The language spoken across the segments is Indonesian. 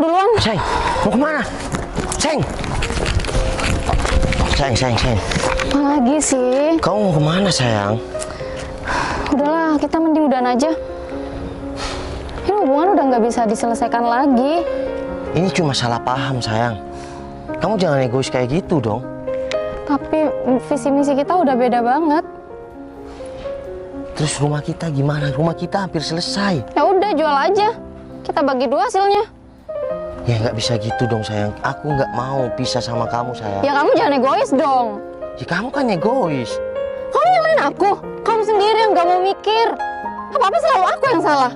duluan. Sayang, mau kemana? Sayang. Sayang. Apa lagi sih? Kamu mau kemana, sayang? Udahlah, kita mending udahan aja. Ini hubungan udah nggak bisa diselesaikan lagi. Ini cuma salah paham, sayang. Kamu jangan egois kayak gitu dong. Tapi visi misi kita udah beda banget. Terus rumah kita gimana? Rumah kita hampir selesai. Ya udah, jual aja. Kita bagi dua hasilnya. Ya nggak bisa gitu dong, sayang. Aku nggak mau pisah sama kamu, sayang. Ya kamu jangan egois dong. Ya kamu kan egois. Kamu nyalain aku. Kamu sendiri yang nggak mau mikir. Apa-apa selalu aku yang salah.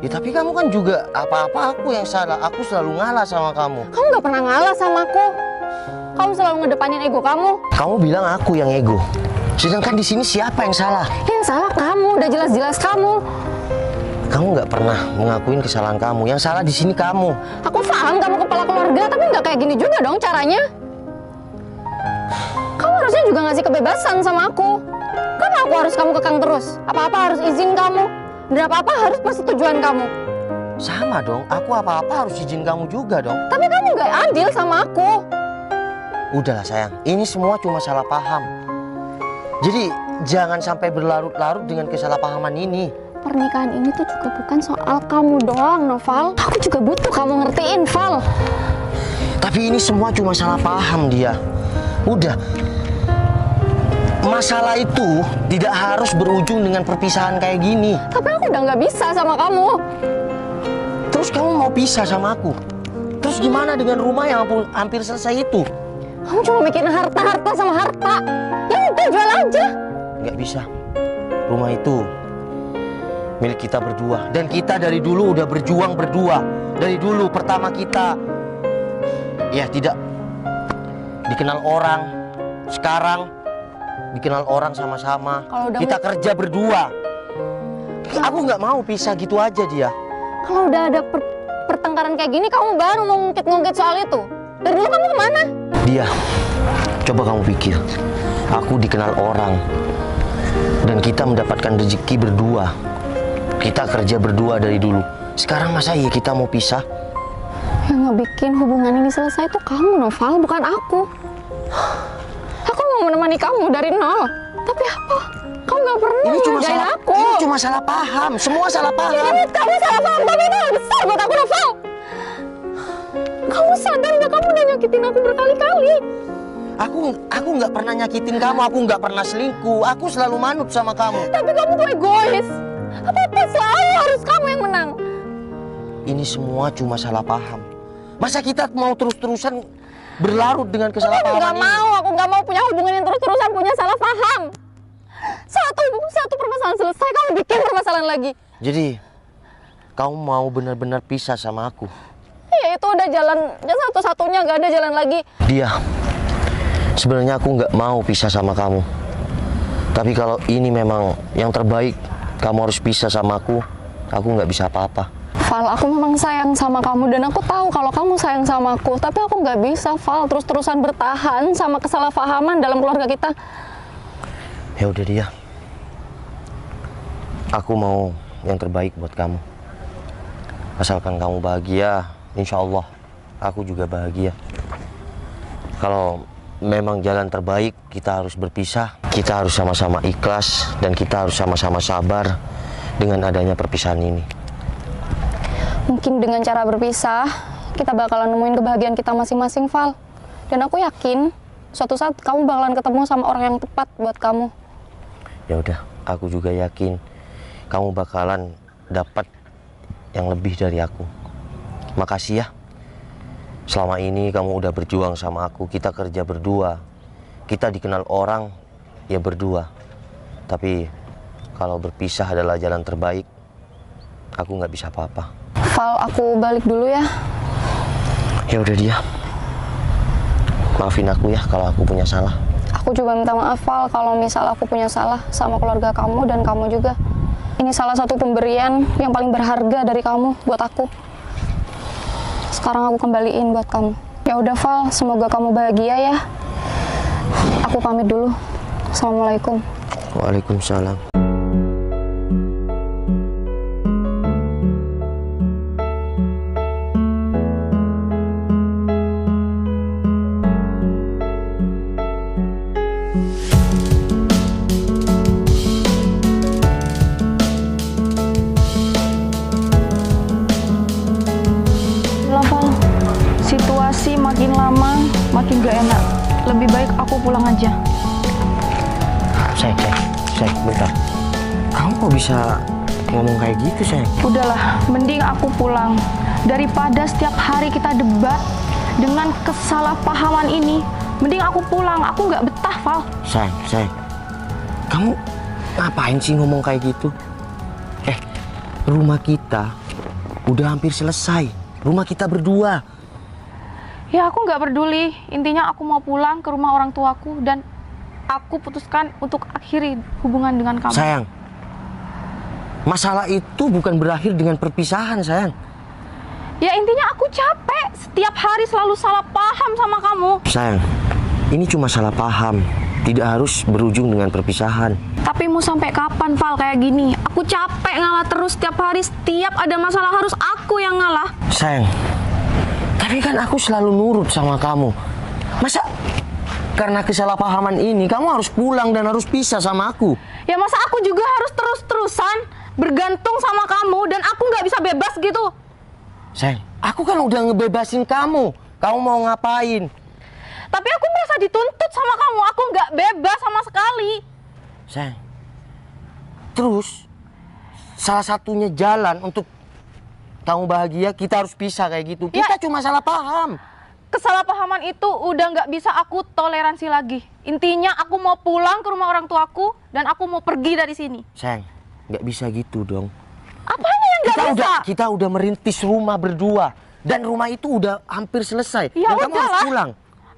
Ya tapi kamu kan juga apa-apa aku yang salah. Aku selalu ngalah sama kamu. Kamu nggak pernah ngalah sama aku. Kamu selalu ngedepanin ego kamu. Kamu bilang aku yang ego. Sedangkan di sini siapa yang salah? Yang salah kamu. Udah jelas-jelas kamu. Kamu nggak pernah mengakuin kesalahan kamu. Yang salah di sini kamu. Aku paham kamu kepala keluarga, tapi nggak kayak gini juga dong caranya. Kamu harusnya juga ngasih kebebasan sama aku. Kenapa aku harus kamu kekang terus? Apa-apa harus izin kamu. Dan apa-apa harus persetujuan kamu. Sama dong, aku apa-apa harus izin kamu juga dong. Tapi kamu nggak adil sama aku. Udahlah sayang, ini semua cuma salah paham. Jadi jangan sampai berlarut-larut dengan kesalahpahaman ini. Pernikahan ini tuh juga bukan soal kamu doang, Noval. Aku juga butuh kamu ngertiin, Val. Tapi ini semua cuma salah paham dia. Udah. Masalah itu tidak harus berujung dengan perpisahan kayak gini. Tapi aku udah nggak bisa sama kamu. Terus kamu mau pisah sama aku? Terus gimana dengan rumah yang hampir selesai itu? Kamu cuma mikirin harta sama harta. Ya udah, jual aja. Nggak bisa. Rumah itu milik kita berdua. Dan kita dari dulu udah berjuang berdua. Dari dulu pertama kita ya tidak dikenal orang. Sekarang dikenal orang sama-sama. Kita kerja berdua. Aku nggak mau pisah gitu aja dia. Kalau udah ada pertengkaran kayak gini, kamu baru mau ngungkit-ngungkit soal itu. Dari dulu kamu kemana? Dia, coba kamu pikir. Aku dikenal orang. Dan kita mendapatkan rezeki berdua. Kita kerja berdua dari dulu. Sekarang masa iya kita mau pisah? Yang ngebikin hubungan ini selesai itu kamu, Noval, bukan aku. Aku mau menemani kamu dari nol. Tapi apa? Kamu nggak pernah ngerjain aku. Ini cuma salah paham. Semua salah paham. Ini kamu salah paham, tapi itu hal besar buat aku, Noval. Kamu sadar nggak kamu udah nyakitin aku berkali-kali? Aku nggak pernah nyakitin kamu. Aku nggak pernah selingkuh. Aku selalu manut sama kamu. Tapi kamu tuh egois. Apa-apa selalu harus kamu yang menang. Ini semua cuma salah paham. Masa kita mau terus-terusan berlarut dengan kesalahpahaman ini? Aku nggak mau punya hubungan yang terus-terusan punya salah paham. Satu permasalahan selesai, kamu bikin permasalahan lagi. Jadi, kamu mau benar-benar pisah sama aku? Ya itu udah jalan satu-satunya, nggak ada jalan lagi. Dia, sebenarnya aku nggak mau pisah sama kamu. Tapi kalau ini memang yang terbaik, kamu harus pisah sama aku nggak bisa apa-apa. Val, aku memang sayang sama kamu dan aku tahu kalau kamu sayang sama aku. Tapi aku nggak bisa, Val, terus-terusan bertahan sama kesalahpahaman dalam keluarga kita. Ya udah dia. Aku mau yang terbaik buat kamu. Asalkan kamu bahagia, insya Allah aku juga bahagia. Kalau memang jalan terbaik, kita harus berpisah. Kita harus sama-sama ikhlas dan kita harus sama-sama sabar dengan adanya perpisahan ini. Mungkin dengan cara berpisah, kita bakalan nemuin kebahagiaan kita masing-masing, Val. Dan aku yakin, suatu saat kamu bakalan ketemu sama orang yang tepat buat kamu. Ya udah, aku juga yakin kamu bakalan dapat yang lebih dari aku. Makasih ya. Selama ini kamu udah berjuang sama aku. Kita kerja berdua. Kita dikenal orang ya berdua. Tapi kalau berpisah adalah jalan terbaik, aku nggak bisa apa-apa. Val, aku balik dulu ya. Ya udah dia. Maafin aku ya kalau aku punya salah. Aku juga minta maaf, Val, kalau misal aku punya salah sama keluarga kamu dan kamu juga. Ini salah satu pemberian yang paling berharga dari kamu buat aku. Sekarang aku kembaliin buat kamu. Ya udah, Val, semoga kamu bahagia ya. Aku pamit dulu. Assalamualaikum. Waalaikumsalam. makin gak enak. Lebih baik aku pulang aja. Sayang, bentar. Kamu kok bisa ngomong kayak gitu, sayang? Udahlah, mending aku pulang. Daripada setiap hari kita debat dengan kesalahpahaman ini, mending aku pulang. Aku nggak betah, Val. Sayang. Kamu ngapain sih ngomong kayak gitu? Rumah kita udah hampir selesai. Rumah kita berdua. Ya aku nggak peduli. Intinya aku mau pulang ke rumah orang tuaku dan aku putuskan untuk akhiri hubungan dengan kamu. Sayang, masalah itu bukan berakhir dengan perpisahan, sayang. Ya intinya aku capek. Setiap hari selalu salah paham sama kamu. Sayang, ini cuma salah paham. Tidak harus berujung dengan perpisahan. Tapi mau sampai kapan, Val, kayak gini? Aku capek ngalah terus setiap hari. Setiap ada masalah harus aku yang ngalah. Sayang, tapi kan aku selalu nurut sama kamu. Masa karena kesalahpahaman ini kamu harus pulang dan harus pisah sama aku? Ya masa aku juga harus terus-terusan bergantung sama kamu dan aku nggak bisa bebas gitu? Sayang, aku kan udah ngebebasin kamu. Kamu mau ngapain? Tapi aku merasa dituntut sama kamu. Aku nggak bebas sama sekali. Sayang, terus salah satunya jalan untuk kamu bahagia, kita harus pisah kayak gitu. Kita cuma salah paham. Kesalahpahaman itu udah nggak bisa aku toleransi lagi. Intinya aku mau pulang ke rumah orang tuaku dan aku mau pergi dari sini. Sayang, nggak bisa gitu dong. Apanya yang nggak bisa? Kita udah merintis rumah berdua dan rumah itu udah hampir selesai. Ya dan kamu harus udahlah. pulang.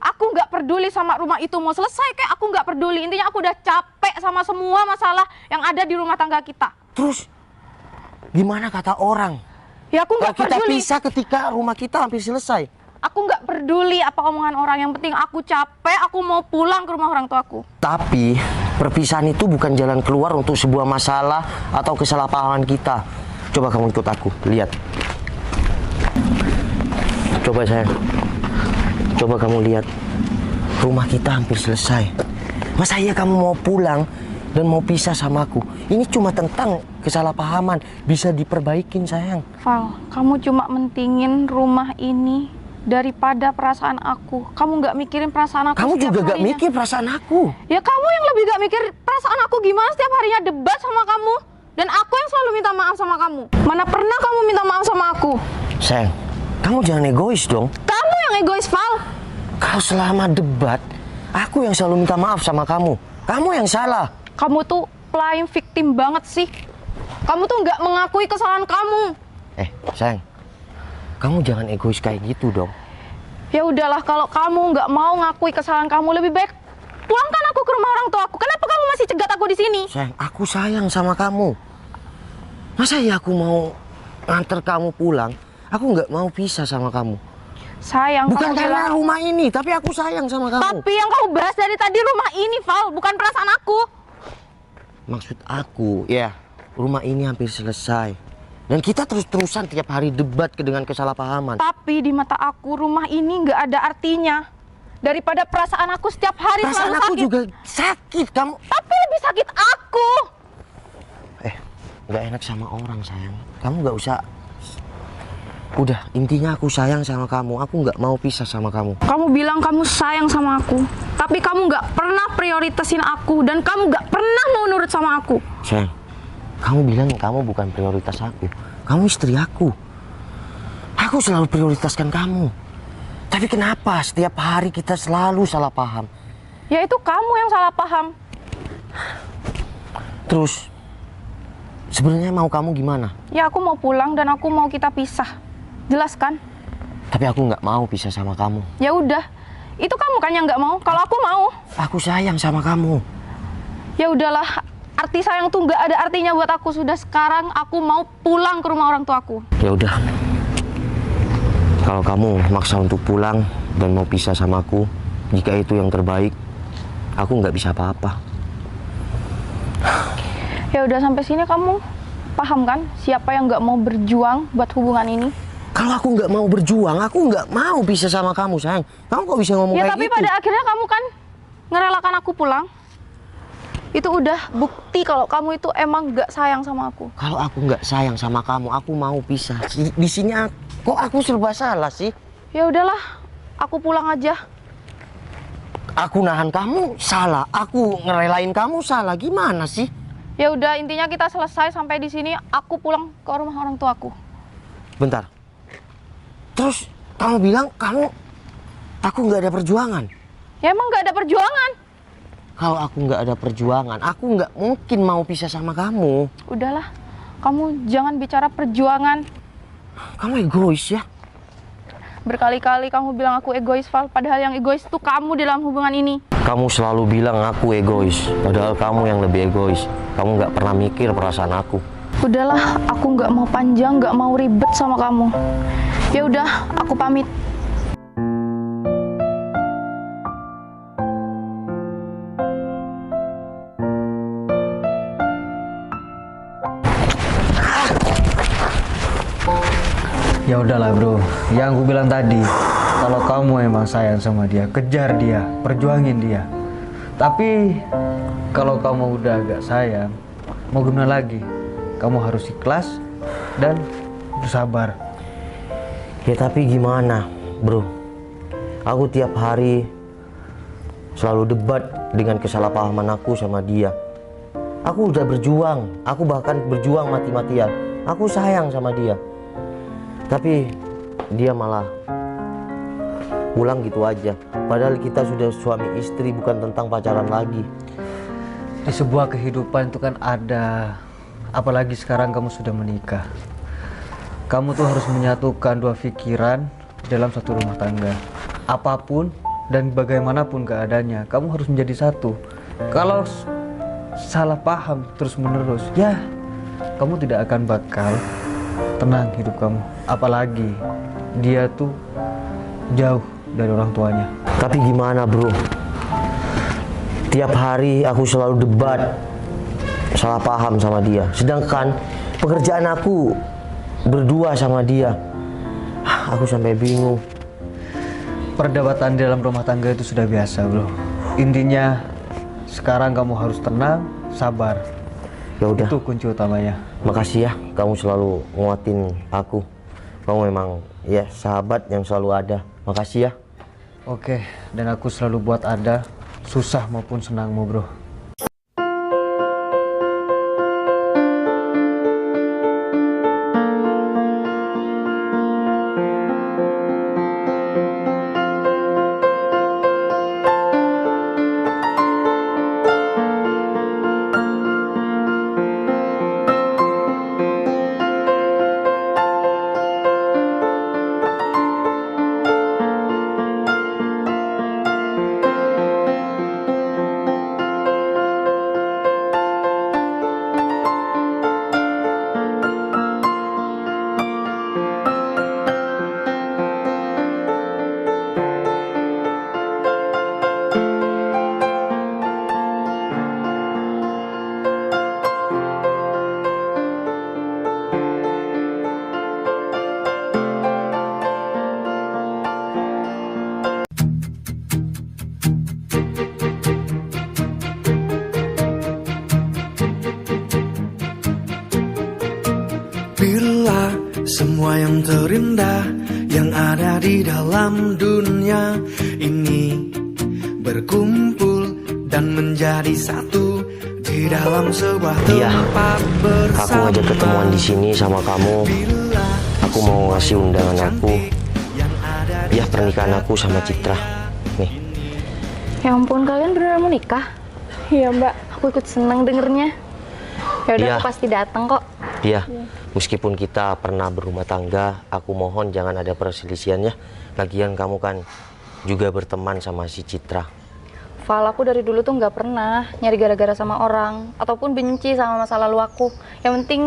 Aku nggak peduli sama rumah itu mau selesai kayak aku nggak peduli. Intinya aku udah capek sama semua masalah yang ada di rumah tangga kita. Terus gimana kata orang? Ya aku nggak Kalau kita peduli. pisah ketika rumah kita hampir selesai. Aku nggak peduli apa omongan orang. Yang penting aku capek. Aku mau pulang ke rumah orang tuaku. Tapi perpisahan itu bukan jalan keluar untuk sebuah masalah atau kesalahpahaman kita. Coba kamu ikut aku, lihat. Coba sayang. Coba kamu lihat. Rumah kita hampir selesai. Masa iya kamu mau pulang dan mau pisah sama aku? Ini cuma tentang kesalahpahaman. Bisa diperbaikin, sayang. Val, kamu cuma mentingin rumah ini daripada perasaan aku. Kamu nggak mikirin perasaan aku. Kamu setiap juga gak harinya. mikir perasaan aku. Ya kamu yang lebih gak mikir perasaan aku gimana setiap harinya debat sama kamu. Dan aku yang selalu minta maaf sama kamu. Mana pernah kamu minta maaf sama aku? Sayang, kamu jangan egois dong. Kamu yang egois, Val. Kalau selama debat, aku yang selalu minta maaf sama kamu. Kamu yang salah. Kamu tuh playing victim banget sih. Kamu tuh nggak mengakui kesalahan kamu. Sayang, kamu jangan egois kayak gitu dong. Ya udahlah, kalau kamu nggak mau ngakui kesalahan kamu, lebih baik pulangkan aku ke rumah orang tua aku. Kenapa kamu masih cegat aku di sini? Sayang, aku sayang sama kamu. Masa ya aku mau nganter kamu pulang? Aku nggak mau pisah sama kamu. Sayang, Bukan kamu karena bilang. rumah ini, tapi aku sayang sama kamu. Tapi yang kamu bahas dari tadi rumah ini, Val, bukan perasaan aku. Maksud aku, ya, rumah ini hampir selesai. Dan kita terus-terusan tiap hari debat dengan kesalahpahaman. Tapi di mata aku rumah ini nggak ada artinya daripada perasaan aku setiap hari Perasaan selalu aku sakit. juga sakit, kamu. Tapi lebih sakit aku. Nggak enak sama orang, sayang. Kamu nggak usah. Udah, intinya aku sayang sama kamu. Aku nggak mau pisah sama kamu. Kamu bilang kamu sayang sama aku, tapi kamu nggak pernah prioritasin aku dan kamu nggak pernah mau nurut sama aku. Sayang, kamu bilang kamu bukan prioritas aku. Kamu istri aku. Aku selalu prioritaskan kamu. Tapi kenapa setiap hari kita selalu salah paham? Ya itu kamu yang salah paham. Terus, sebenarnya mau kamu gimana? Ya aku mau pulang dan aku mau kita pisah. Jelas kan? Tapi aku nggak mau pisah sama kamu. Ya udah, itu kamu kan yang nggak mau. Kalau aku mau. Aku sayang sama kamu. Ya udahlah, arti sayang tuh nggak ada artinya buat aku. Sudah sekarang aku mau pulang ke rumah orang tuaku. Ya udah. Kalau kamu maksa untuk pulang dan mau pisah sama aku, jika itu yang terbaik, aku nggak bisa apa-apa. Ya udah, sampai sini kamu paham kan siapa yang nggak mau berjuang buat hubungan ini? Kalau aku nggak mau berjuang, aku nggak mau pisah sama kamu, sayang. Kamu kok bisa ngomong Ya kayak tapi gitu? pada akhirnya kamu kan ngerelakan aku pulang. Itu udah bukti kalau kamu itu emang nggak sayang sama aku. Kalau aku nggak sayang sama kamu, aku mau pisah. Di sini kok aku serba salah sih? Ya udahlah, aku pulang aja. Aku nahan kamu salah, aku ngerelain kamu salah, gimana sih? Ya udah, intinya kita selesai sampai di sini. Aku pulang ke rumah orang tuaku. Bentar. Terus kamu bilang aku nggak ada perjuangan. Ya emang nggak ada perjuangan. Kalau aku nggak ada perjuangan, aku nggak mungkin mau pisah sama kamu. Udahlah, kamu jangan bicara perjuangan. Kamu egois ya? Berkali-kali kamu bilang aku egois, Val. Padahal yang egois itu kamu dalam hubungan ini. Kamu selalu bilang aku egois, padahal kamu yang lebih egois. Kamu nggak pernah mikir perasaan aku. Udahlah, aku nggak mau panjang, nggak mau ribet sama kamu. Ya udah, aku pamit. Ya udahlah bro, yang gue bilang tadi, kalau kamu emang sayang sama dia, kejar dia, perjuangin dia. Tapi kalau kamu udah agak sayang, mau gimana lagi? Kamu harus ikhlas dan bersabar. Ya tapi gimana bro? Aku tiap hari selalu debat dengan kesalahpahaman aku sama dia. Aku udah berjuang, aku bahkan berjuang mati-matian. Aku sayang sama dia. Tapi dia malah pulang gitu aja. Padahal kita sudah suami istri, bukan tentang pacaran lagi. Di sebuah kehidupan itu kan ada, apalagi sekarang kamu sudah menikah. Kamu tuh harus menyatukan dua pikiran dalam satu rumah tangga. Apapun dan bagaimanapun keadaannya, kamu harus menjadi satu. Kalau salah paham terus menerus, ya kamu tidak akan bakal tenang hidup kamu. Apalagi dia tuh jauh dari orang tuanya. Tapi gimana bro? Tiap hari aku selalu debat, salah paham sama dia. Sedangkan pekerjaan aku berdua sama dia. Aku sampai bingung. Perdebatan dalam rumah tangga itu sudah biasa bro. Intinya sekarang kamu harus tenang, sabar. Ya udah. Itu kunci utamanya. Makasih ya, kamu selalu nguatin aku. Kamu memang ya sahabat yang selalu ada. Makasih ya. Oke, dan aku selalu buat ada, susah maupun senangmu bro. Bila semua yang terindah yang ada di dalam dunia ini berkumpul dan menjadi satu di dalam sebuah tempat bersama. Aku ngajak ketemuan di sini sama kamu. Aku mau ngasih undangan aku. Ya pernikahan aku sama Citra. Nih. Ya ampun, kalian beneran mau nikah? Iya mbak, aku ikut seneng dengernya. Ya udah, Iya. aku pasti datang kok. Iya. Meskipun kita pernah berumah tangga, aku mohon jangan ada perselisihan ya. Lagian kamu kan juga berteman sama si Citra. Val, aku dari dulu tuh nggak pernah nyari gara-gara sama orang ataupun benci sama masa lalu aku. Yang penting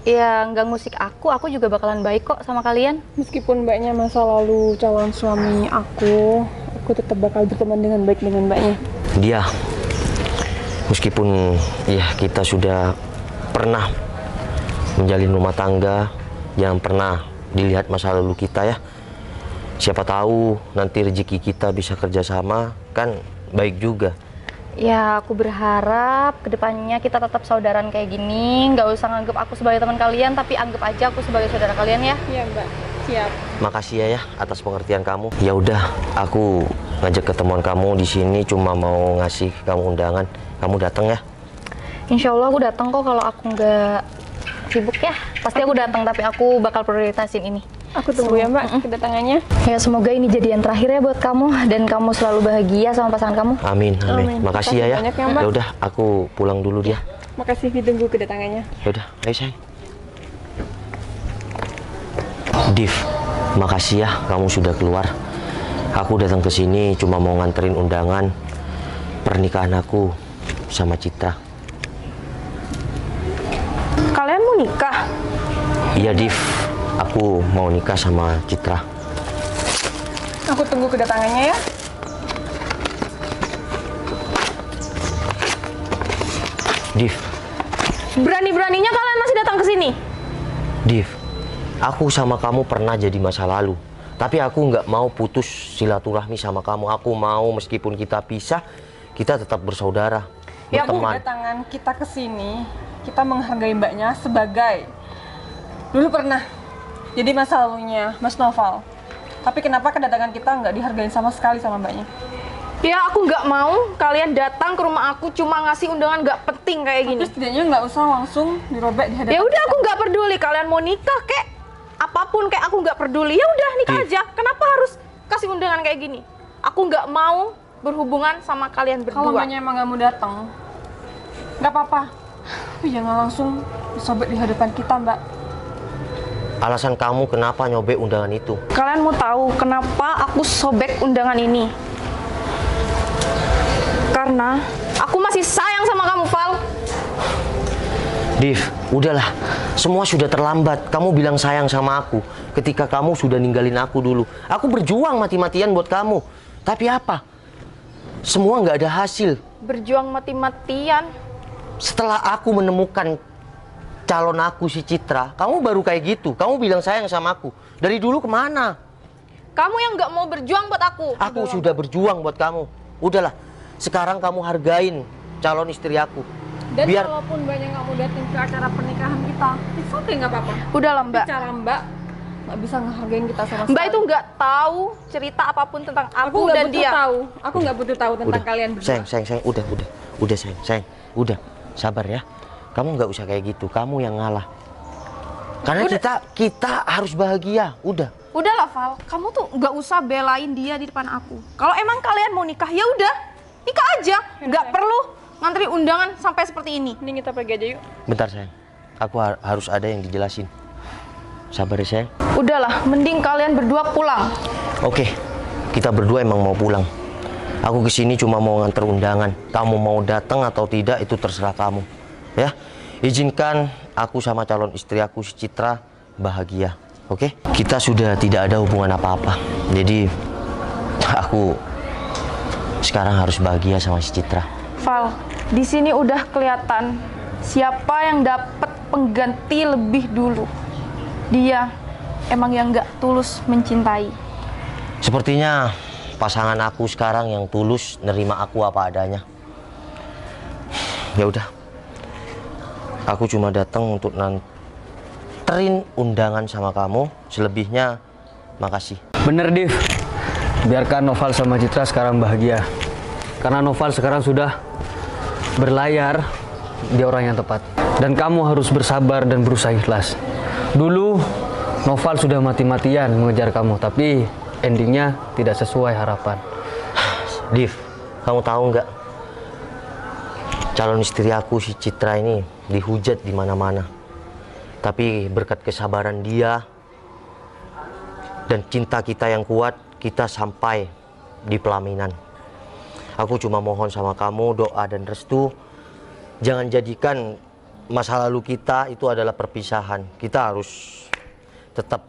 ya nggak ngusik aku juga bakalan baik kok sama kalian. Meskipun mbaknya masa lalu calon suami aku tetap bakal berteman dengan baik dengan mbaknya. Dia, meskipun ya kita sudah pernah menjalin rumah tangga, jangan pernah dilihat masa lalu kita ya. Siapa tahu nanti rezeki kita bisa kerjasama, kan baik juga. Ya aku berharap kedepannya kita tetap saudaraan kayak gini. Nggak usah nganggep aku sebagai teman kalian, tapi anggap aja aku sebagai saudara kalian ya. Iya mbak. Siap. Makasih ya atas pengertian kamu. Ya udah, aku ngajak ketemuan kamu di sini cuma mau ngasih kamu undangan. Kamu datang ya? Insya Allah aku datang kok kalau aku nggak sibuk ya. Pasti aku datang, tapi aku bakal prioritasin ini. Aku tunggu ya Mbak kedatangannya. Ya semoga ini jadi yang terakhir ya buat kamu dan kamu selalu bahagia sama pasangan kamu. Amin, amin. Amin. Makasih ya. Banyak ya, Mbak. Ya udah, aku pulang dulu dia. Makasih ditunggu kedatangannya. Ya udah, ayo sayang. Div, makasih ya kamu sudah keluar. Aku datang ke sini cuma mau nganterin undangan pernikahan aku sama Citra. Kalian mau nikah? Iya Div, aku mau nikah sama Citra. Aku tunggu kedatangannya ya. Div, Berani-beraninya kalian masih datang ke sini? Div, aku sama kamu pernah jadi masa lalu. Tapi aku nggak mau putus silaturahmi sama kamu. Aku mau meskipun kita pisah, kita tetap bersaudara, Ya aku berteman. kedatangan kita ke sini, kita menghargai mbaknya sebagai dulu pernah jadi masa lalunya Mas Noval. Tapi kenapa kedatangan kita nggak dihargain sama sekali sama mbaknya? Ya aku nggak mau kalian datang ke rumah aku cuma ngasih undangan nggak penting kayak gini. Terus setidaknya nggak usah langsung dirobek di hadapan. Ya udah kita. aku nggak peduli kalian mau nikah kek apapun kayak aku nggak peduli. Ya udah nikah Ih. aja. Kenapa harus kasih undangan kayak gini? Aku nggak mau berhubungan sama kalian Kalau berdua. mbaknya emang nggak mau datang, nggak apa-apa. Tapi jangan langsung disobek di hadapan kita mbak. Alasan kamu kenapa nyobek undangan itu? Kalian mau tahu kenapa aku sobek undangan ini? Karena aku masih sayang sama kamu, Val. Div, udahlah. Semua sudah terlambat. Kamu bilang sayang sama aku ketika kamu sudah ninggalin aku dulu. Aku berjuang mati-matian buat kamu. Tapi apa? Semua nggak ada hasil. Berjuang mati-matian. Setelah aku menemukan calon aku si Citra, kamu baru kayak gitu. Kamu bilang sayang sama aku. Dari dulu kemana? Kamu yang nggak mau berjuang buat aku. Aku sudah berjuang buat kamu. Udahlah. Sekarang kamu hargain calon istri aku. Dan Biar walaupun mbaknya nggak mau datang ke acara pernikahan kita, it's okay nggak apa-apa. Udahlah, Mbak. Cara mbak nggak bisa ngehargain kita sama sekali. Mbak itu nggak tahu cerita apapun tentang aku nggak dan butuh dia. tahu. Aku nggak butuh tahu tentang kalian berdua. sayang, udah sayang, udah, sabar ya. Kamu nggak usah kayak gitu, kamu yang ngalah. Karena kita harus bahagia, udah. Udahlah, Val. Kamu tuh nggak usah belain dia di depan aku. Kalau emang kalian mau nikah, ya udah, nikah aja. Nggak perlu ngantri undangan sampai seperti ini. Mending kita pergi aja yuk. Bentar sayang, aku harus ada yang dijelasin. Sabar ya sayang. Udahlah, mending kalian berdua pulang. Oke, kita berdua emang mau pulang. Aku kesini cuma mau nganter undangan. Kamu mau datang atau tidak itu terserah kamu. Ya, izinkan aku sama calon istri aku si Citra bahagia. Oke? Kita sudah tidak ada hubungan apa-apa. Jadi aku sekarang harus bahagia sama si Citra. Val, di sini udah kelihatan siapa yang dapat pengganti lebih dulu. Dia emang yang nggak tulus mencintai. Sepertinya pasangan aku sekarang yang tulus nerima aku apa adanya. Ya udah. Aku cuma datang untuk nganterin undangan sama kamu. Selebihnya makasih. Bener, Div. Biarkan Noval sama Citra sekarang bahagia. Karena Noval sekarang sudah berlayar di orang yang tepat. Dan kamu harus bersabar dan berusaha ikhlas. Dulu Noval sudah mati-matian mengejar kamu, tapi endingnya tidak sesuai harapan. Div, kamu tahu nggak? Calon istri aku si Citra ini dihujat di mana-mana. Tapi berkat kesabaran dia dan cinta kita yang kuat, kita sampai di pelaminan. Aku cuma mohon sama kamu doa dan restu. Jangan jadikan masa lalu kita itu adalah perpisahan. Kita harus tetap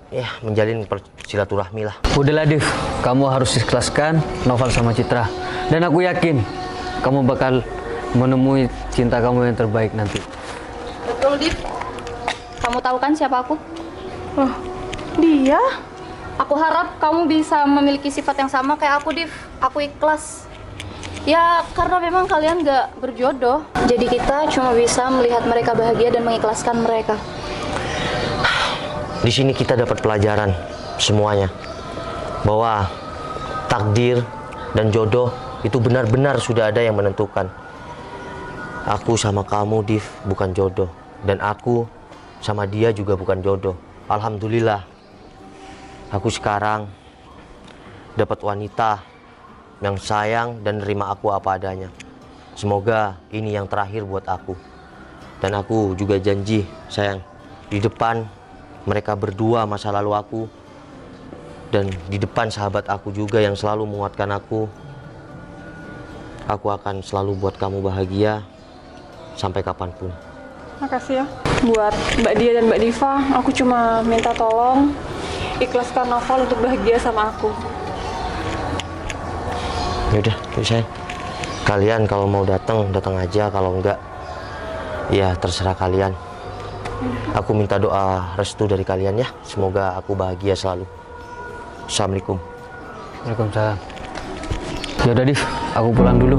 ya menjalin silaturahmi lah. Udahlah, Div. Kamu harus ikhlaskan Noval sama Citra. Dan aku yakin kamu bakal menemui cinta kamu yang terbaik nanti. Betul, Div. Kamu tahu kan siapa aku? Oh, dia? Aku harap kamu bisa memiliki sifat yang sama kayak aku, Div. Aku ikhlas. Ya, karena memang kalian gak berjodoh. Jadi kita cuma bisa melihat mereka bahagia dan mengikhlaskan mereka. Di sini kita dapat pelajaran semuanya bahwa takdir dan jodoh itu benar-benar sudah ada yang menentukan. Aku sama kamu, Div, bukan jodoh, dan aku sama dia juga bukan jodoh. Alhamdulillah, aku sekarang dapat wanita yang sayang dan nerima aku apa adanya. Semoga ini yang terakhir buat aku. Dan aku juga janji, sayang, di depan mereka berdua masa lalu aku, dan di depan sahabat aku juga yang selalu menguatkan aku akan selalu buat kamu bahagia sampai kapanpun. Makasih ya. Buat Mbak Dia dan Mbak Diva, aku cuma minta tolong ikhlaskan Noval untuk bahagia sama aku. Yaudah, sayang, kalian kalau mau datang aja, kalau enggak ya terserah kalian. Aku minta doa restu dari kalian ya, semoga aku bahagia selalu. Assalamualaikum. Waalaikumsalam. Ya udah, Div, aku pulang dulu.